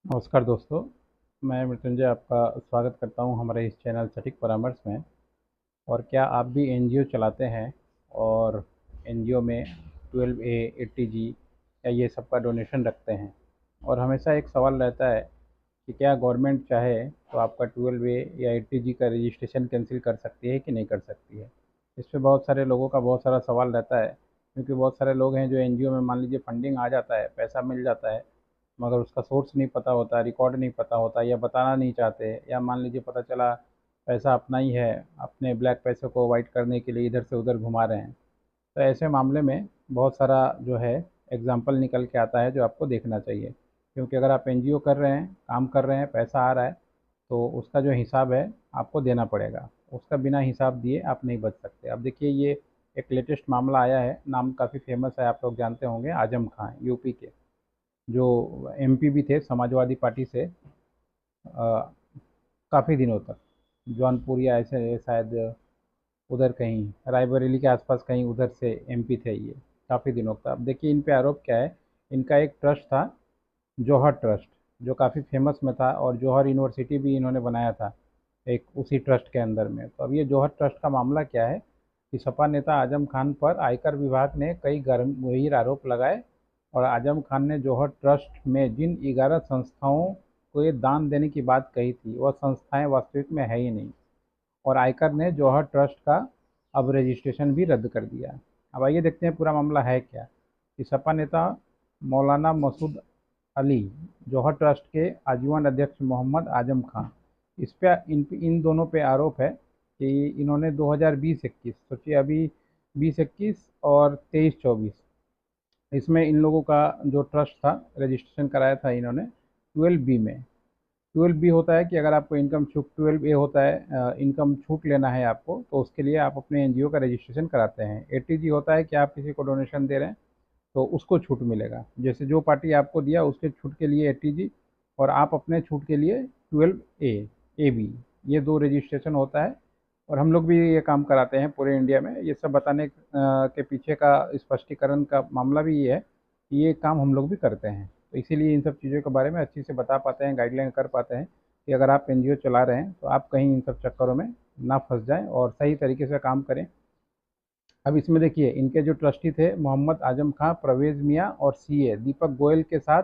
नमस्कार दोस्तों, मैं मृत्युंजय आपका स्वागत करता हूं हमारे इस चैनल सटीक परामर्श में। और क्या आप भी एनजीओ चलाते हैं और एनजीओ में 12A 80G या ये सब का डोनेशन रखते हैं? और हमेशा एक सवाल रहता है कि क्या गवर्नमेंट चाहे तो आपका 12A या 80G का रजिस्ट्रेशन कैंसिल कर सकती है कि नहीं कर सकती है? इस पे बहुत सारे लोगों का बहुत सारा सवाल रहता है, क्योंकि बहुत सारे लोग हैं जो एनजीओ में मान लीजिए फंडिंग आ जाता है, पैसा मिल जाता है, मगर उसका सोर्स नहीं पता होता, रिकॉर्ड नहीं पता होता, या बताना नहीं चाहते, या मान लीजिए पता चला पैसा अपना ही है, अपने ब्लैक पैसे को वाइट करने के लिए इधर से उधर घुमा रहे हैं। तो ऐसे मामले में बहुत सारा जो है एग्जाम्पल निकल के आता है जो आपको देखना चाहिए, क्योंकि अगर आप एनजीओ कर रहे हैं, काम कर रहे हैं, पैसा आ रहा है, तो उसका जो हिसाब है आपको देना पड़ेगा। उसका बिना हिसाब दिए आप नहीं बच सकते। अब देखिए, ये एक लेटेस्ट मामला आया है, नाम काफ़ी फेमस है, आप लोग जानते होंगे, आजम खां, यूपी के, जो एमपी भी थे समाजवादी पार्टी से काफ़ी दिनों तक, जौनपुर या ऐसे शायद उधर कहीं रायबरेली के आसपास कहीं उधर से एमपी थे ये, काफ़ी दिनों तक। अब देखिए इन पे आरोप क्या है। इनका एक ट्रस्ट था, जौहर ट्रस्ट, जो काफ़ी फेमस में था, और जौहर यूनिवर्सिटी भी इन्होंने बनाया था एक उसी ट्रस्ट के अंदर में। तो अब ये जौहर ट्रस्ट का मामला क्या है कि सपा नेता आजम खान पर आयकर विभाग ने कई गंभीर आरोप लगाए, और आजम खान ने जौहर ट्रस्ट में जिन 11 संस्थाओं को ये दान देने की बात कही थी, वह संस्थाएं वास्तविक में है ही नहीं। और आयकर ने जौहर ट्रस्ट का अब रजिस्ट्रेशन भी रद्द कर दिया। अब आइए देखते हैं पूरा मामला है क्या। कि सपा नेता मौलाना मसूद अली, जौहर ट्रस्ट के आजीवन अध्यक्ष मोहम्मद आजम खां, इस पे इन दोनों पे आरोप है कि इन्होंने 2020-21, सोचिए अभी 20-21 और 23-24, इसमें इन लोगों का जो ट्रस्ट था रजिस्ट्रेशन कराया था इन्होंने 12B में। 12B होता है कि अगर आपको इनकम छूट, 12A होता है इनकम छूट लेना है आपको, तो उसके लिए आप अपने एनजीओ का रजिस्ट्रेशन कराते हैं। 80G होता है कि आप किसी को डोनेशन दे रहे हैं तो उसको छूट मिलेगा, जैसे जो पार्टी आपको दिया उसके छूट के लिए 80G, और आप अपने छूट के लिए 12A, ये दो रजिस्ट्रेशन होता है। और हम लोग भी ये काम कराते हैं पूरे इंडिया में। ये सब बताने के पीछे का स्पष्टीकरण का मामला भी ये है कि ये काम हम लोग भी करते हैं, तो इसीलिए इन सब चीज़ों के बारे में अच्छी से बता पाते हैं, गाइडलाइन कर पाते हैं कि अगर आप एनजीओ चला रहे हैं तो आप कहीं इन सब चक्करों में ना फंस जाएं और सही तरीके से काम करें। अब इसमें देखिए, इनके जो ट्रस्टी थे मोहम्मद आजम खां, परवेज मियाँ और सीए दीपक गोयल के साथ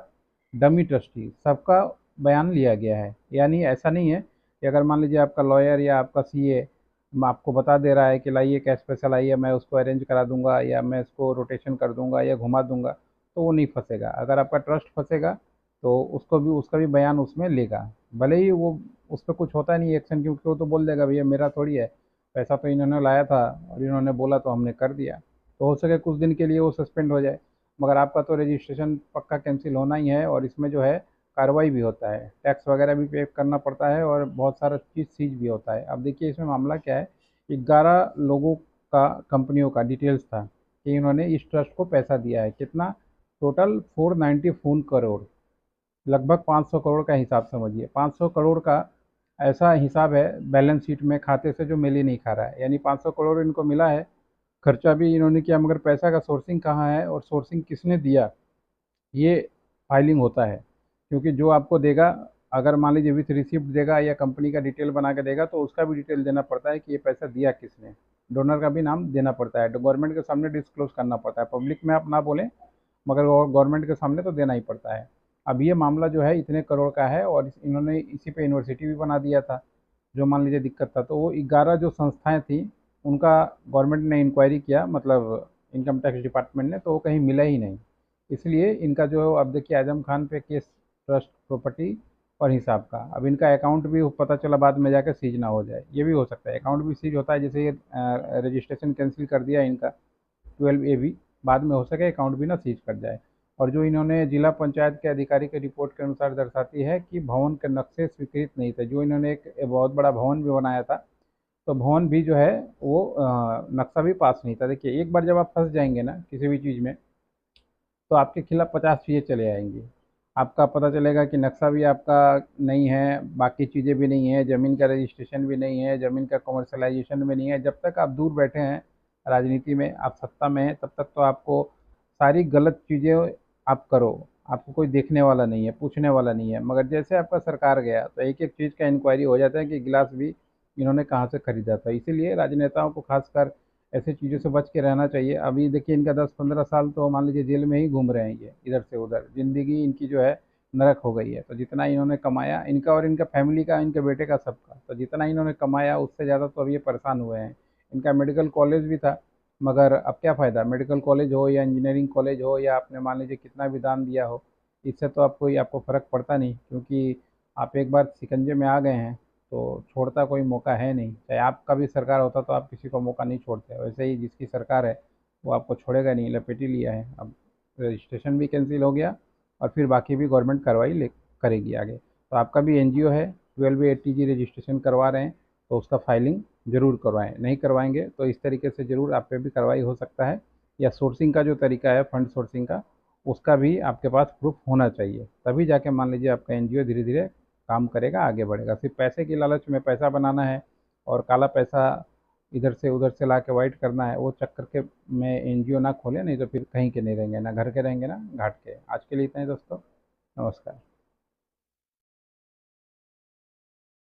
डमी ट्रस्टी, सबका बयान लिया गया है। यानी ऐसा नहीं है कि अगर मान लीजिए आपका लॉयर या आपका सीए आपको बता दे रहा है कि लाइए कैश पैसा लाइए, मैं उसको अरेंज करा दूंगा, या मैं इसको रोटेशन कर दूंगा या घुमा दूंगा, तो वो नहीं फंसेगा। अगर आपका ट्रस्ट फंसेगा तो उसको भी, उसका भी बयान उसमें लेगा, भले ही वो उस पर कुछ होता नहीं एक्शन, क्योंकि वो तो बोल देगा भैया मेरा थोड़ी है, पैसा तो इन्होंने लाया था और इन्होंने बोला तो हमने कर दिया। तो हो सके कुछ दिन के लिए वो सस्पेंड हो जाए, मगर आपका तो रजिस्ट्रेशन पक्का कैंसिल होना ही है। और इसमें जो है कार्रवाई भी होता है, टैक्स वगैरह भी पे करना पड़ता है, और बहुत सारा चीज़ सीज भी होता है। अब देखिए इसमें मामला क्या है। 11 लोगों का, कंपनियों का डिटेल्स था कि इन्होंने इस ट्रस्ट को पैसा दिया है, कितना, टोटल 494 करोड़, लगभग 500 करोड़ का हिसाब समझिए। 500 करोड़ का ऐसा हिसाब है बैलेंस शीट में, खाते से जो मिल ही नहीं खा रहा है। यानी 500 करोड़ इनको मिला है, खर्चा भी इन्होंने किया, मगर पैसा का सोर्सिंग कहाँ है और सोर्सिंग किसने दिया, ये फाइलिंग होता है। क्योंकि जो आपको देगा, अगर मान लीजिए विथ रिसिप्ट देगा या कंपनी का डिटेल बना के देगा, तो उसका भी डिटेल देना पड़ता है कि ये पैसा दिया किसने, डोनर का भी नाम देना पड़ता है, तो गवर्नमेंट के सामने डिस्क्लोज करना पड़ता है। पब्लिक में आप ना बोलें, मगर गवर्नमेंट के सामने तो देना ही पड़ता है। अब ये मामला जो है इतने करोड़ का है, और इन्होंने इसी पे यूनिवर्सिटी भी बना दिया था, जो मान लीजिए दिक्कत था। तो वो 11 जो संस्थाएं थी, उनका गवर्नमेंट ने इंक्वायरी किया, मतलब इनकम टैक्स डिपार्टमेंट ने, तो वो कहीं मिला ही नहीं। इसलिए इनका जो, अब देखिए आजम खान पे केस, ट्रस्ट प्रॉपर्टी और हिसाब का, अब इनका अकाउंट भी पता चला बाद में जाकर सीज ना हो जाए, ये भी हो सकता है। अकाउंट भी सीज होता है, जैसे ये रजिस्ट्रेशन कैंसिल कर दिया इनका 12A भी, बाद में हो सके अकाउंट भी ना सीज कर जाए। और जो इन्होंने जिला पंचायत के अधिकारी की रिपोर्ट के अनुसार दर्शाती है कि भवन के नक्शे स्वीकृत नहीं थे। जो इन्होंने एक बहुत बड़ा भवन भी बनाया था, तो भवन भी जो है वो नक्शा भी पास नहीं था। देखिए एक बार जब आप फंस जाएंगे ना किसी भी चीज़ में, तो आपके खिलाफ 50 चीज़ें चले आएंगी। आपका पता चलेगा कि नक्शा भी आपका नहीं है, बाकी चीज़ें भी नहीं है, ज़मीन का रजिस्ट्रेशन भी नहीं है, ज़मीन का कमर्शलाइजेशन भी नहीं है। जब तक आप दूर बैठे हैं राजनीति में, आप सत्ता में हैं, तब तक तो आपको सारी गलत चीज़ें आप करो, आपको कोई देखने वाला नहीं है, पूछने वाला नहीं है। मगर जैसे आपका सरकार गया तो एक एक चीज़ का इंक्वायरी हो जाता है कि गिलास भी इन्होंने कहाँ से खरीदा था। इसीलिए राजनेताओं को खासकर ऐसी चीज़ों से बच के रहना चाहिए। अभी देखिए इनका 10-15 साल तो मान लीजिए जेल में ही घूम रहे हैं, ये इधर से उधर, ज़िंदगी इनकी जो है नरक हो गई है। तो जितना इन्होंने कमाया, इनका और इनका फैमिली का, इनके बेटे का, सबका, तो जितना इन्होंने कमाया उससे ज़्यादा तो अब ये परेशान हुए हैं। इनका मेडिकल कॉलेज भी था, मगर अब क्या फ़ायदा, मेडिकल कॉलेज हो या इंजीनियरिंग कॉलेज हो, या आपने मान लीजिए कितना भी दान दिया हो, इससे तो आप कोई, आपको फ़र्क पड़ता नहीं, क्योंकि आप एक बार शिकंजे में आ गए हैं तो छोड़ता कोई मौका है नहीं। चाहे आपका भी सरकार होता तो आप किसी को मौका नहीं छोड़ते। वैसे ही जिसकी सरकार है वो आपको छोड़ेगा नहीं, लपेट ही लिया है। अब रजिस्ट्रेशन भी कैंसिल हो गया और फिर बाकी भी गवर्नमेंट कार्रवाई ले करेगी आगे। तो आपका भी एनजीओ है, 12A रजिस्ट्रेशन करवा रहे हैं तो उसका फाइलिंग ज़रूर करवाएं। नहीं करवाएंगे तो इस तरीके से ज़रूर आप पे भी कार्रवाई हो सकता है। या सोर्सिंग का जो तरीका है, फंड सोर्सिंग का, उसका भी आपके पास प्रूफ होना चाहिए, तभी जाके मान लीजिए आपका एनजीओ धीरे धीरे काम करेगा, आगे बढ़ेगा। सिर्फ पैसे की लालच में पैसा बनाना है और काला पैसा इधर से उधर से ला के वाइट करना है, वो चक्कर के में एनजीओ ना खोले, नहीं तो फिर कहीं के नहीं रहेंगे, ना घर के रहेंगे ना घाट के। आज के लिए इतना ही दोस्तों, नमस्कार।